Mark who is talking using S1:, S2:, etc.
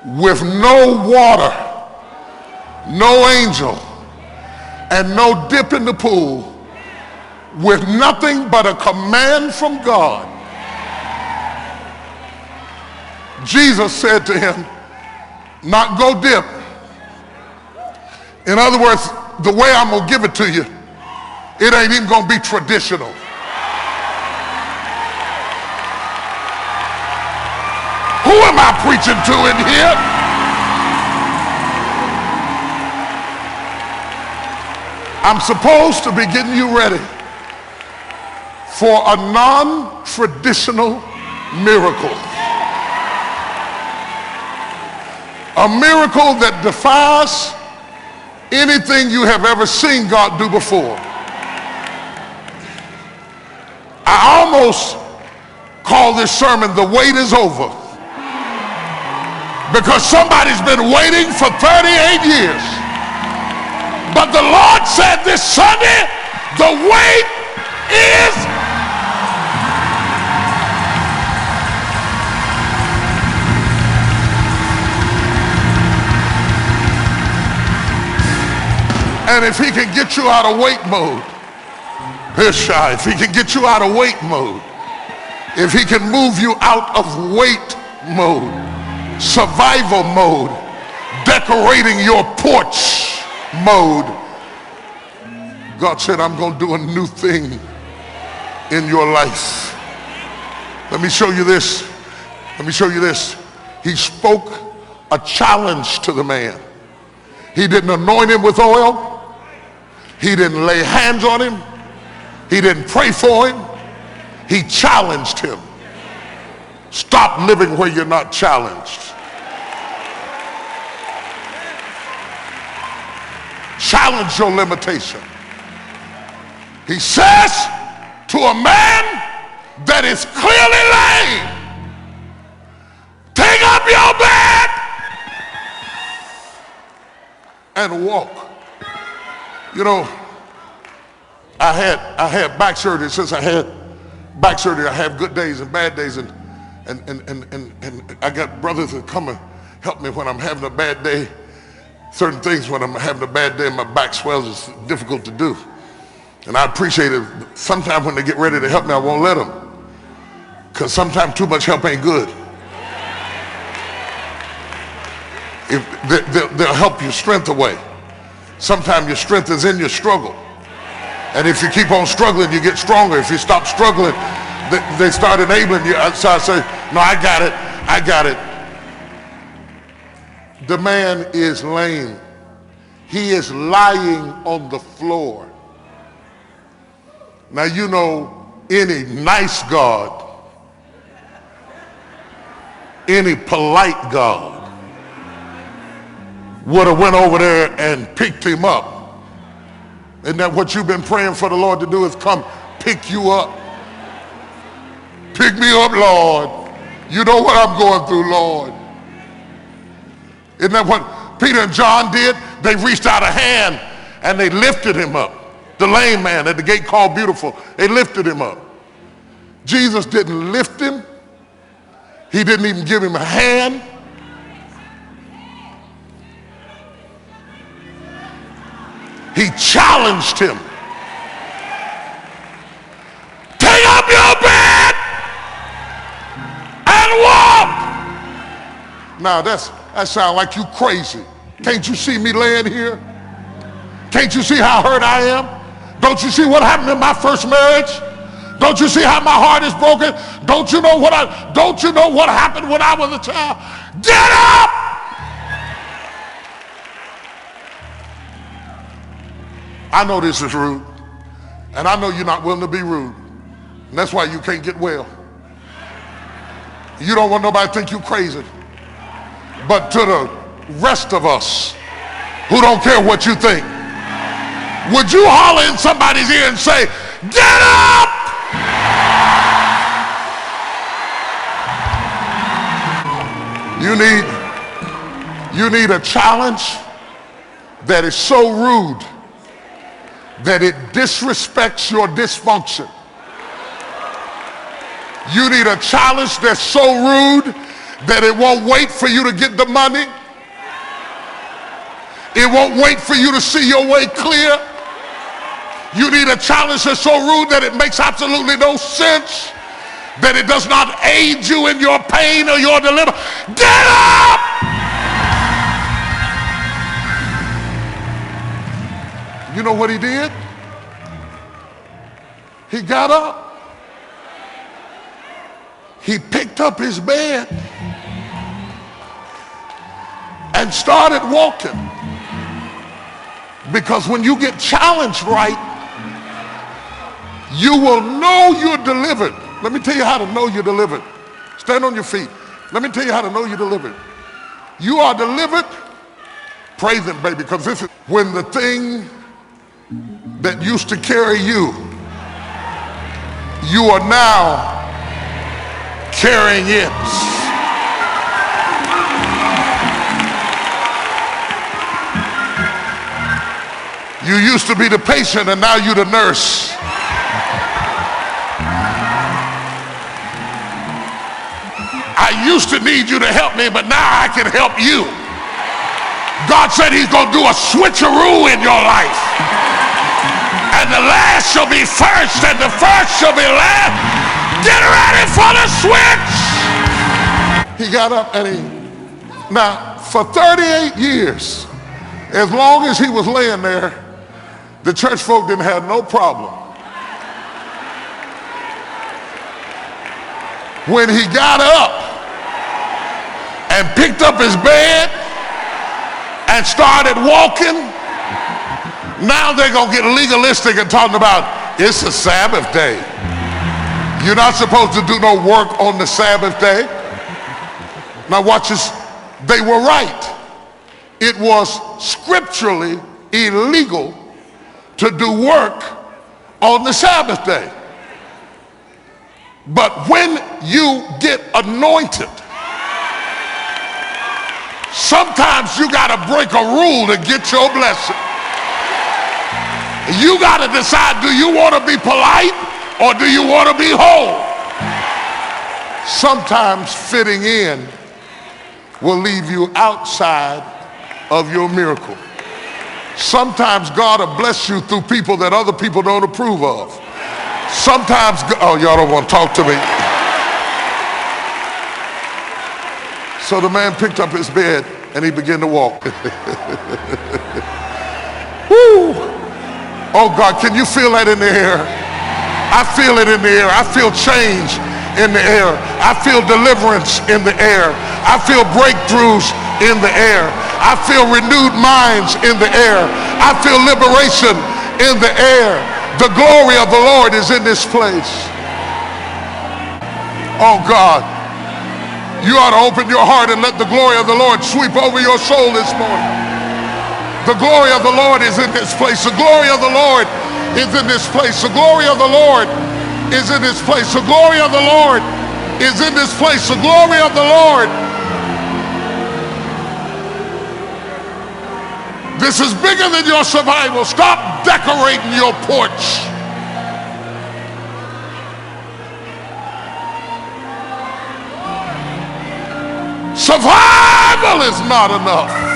S1: with no water, no angel, and no dip in the pool, with nothing but a command from God, Jesus said to him, not go dip. In other words, the way I'm going to give it to you, it ain't even going to be traditional. Who am I preaching to in here? I'm supposed to be getting you ready for a non-traditional miracle. A miracle that defies anything you have ever seen God do before. I almost call this sermon "The Wait is Over," because somebody's been waiting for 38 years. But the Lord said this Sunday, the wait is and if he can get you out of wait mode, if he can get you out of wait mode, if he can move you out of wait mode, survival mode, decorating your porch mode, God said, I'm going to do a new thing in your life. Let me show you this. Let me show you this. He spoke a challenge to the man. He didn't anoint him with oil. He didn't lay hands on him. He didn't pray for him. He challenged him. Stop living where you're not challenged. Challenge your limitation. He says to a man that is clearly lame, take up your bed and walk. You know, I had back surgery. Since I had back surgery, I have good days and bad days, and I got brothers that come and help me when I'm having a bad day. Certain things when I'm having a bad day and my back swells, it's difficult to do. And I appreciate it. Sometimes when they get ready to help me, I won't let them, because sometimes too much help ain't good. They'll help your strength away. Sometimes your strength is in your struggle. And if you keep on struggling, you get stronger. If you stop struggling, they start enabling you. So I say, no, I got it. I got it. The man is lame. He is lying on the floor. Now, you know, any nice God, any polite God would have went over there and picked him up. Isn't that what you've been praying for the Lord to do, is come pick you up? Pick me up, Lord. You know what I'm going through, Lord. Isn't that what Peter and John did? They reached out a hand and they lifted him up. The lame man at the gate called Beautiful, they lifted him up. Jesus didn't lift him. He didn't even give him a hand. He challenged him. Take up your bed and walk. Now that sounds like you crazy. Can't you see me laying here? Can't you see how hurt I am? Don't you see what happened in my first marriage? Don't you see how my heart is broken? Don't you know what happened when I was a child? Get up! I know this is rude, and I know you're not willing to be rude, and that's why you can't get well. You don't want nobody to think you crazy. But to the rest of us who don't care what you think, would you holler in somebody's ear and say, get up? You need a challenge that is so rude that it disrespects your dysfunction. You need a challenge that's so rude that it won't wait for you to get the money. It won't wait for you to see your way clear. You need a challenge that's so rude that it makes absolutely no sense, that it does not aid you in your pain or your deliverance. Get up! You know what he did? He got up. He picked up his bed and started walking. Because when you get challenged right, you will know you're delivered. Let me tell you how to know you're delivered. Stand on your feet. Let me tell you how to know you're delivered. You are delivered. Praise him, baby, because this is when the thing that used to carry you, you are now carrying it. You used to be the patient and now you're the nurse. I used to need you to help me, but now I can help you. God said he's going to do a switcheroo in your life. And the last shall be first and the first shall be last. Get ready for the switch. He got up and now for 38 years, as long as he was laying there, the church folk didn't have no problem. When he got up and picked up his bed and started walking, now they're going to get legalistic and talking about it's a Sabbath day. You're not supposed to do no work on the Sabbath day. Now watch this. They were right. It was scripturally illegal to do work on the Sabbath day. But when you get anointed, sometimes you got to break a rule to get your blessing. You got to decide, do you want to be polite or do you want to be whole? Sometimes fitting in will leave you outside of your miracle. Sometimes God will bless you through people that other people don't approve of. Sometimes, oh, y'all don't want to talk to me. So the man picked up his bed and he began to walk. Woo! Oh God, can you feel that in the air? I feel it in the air. I feel change in the air. I feel deliverance in the air. I feel breakthroughs in the air. I feel renewed minds in the air. I feel liberation in the air. The glory of the Lord is in this place. Oh God, you ought to open your heart and let the glory of the Lord sweep over your soul this morning. The glory of the Lord is in this place. The glory of the Lord is in this place. The glory of the Lord is in this place. The glory of the Lord is in this place. The glory of the Lord. This is bigger than your survival. Stop decorating your porch. Survival is not enough.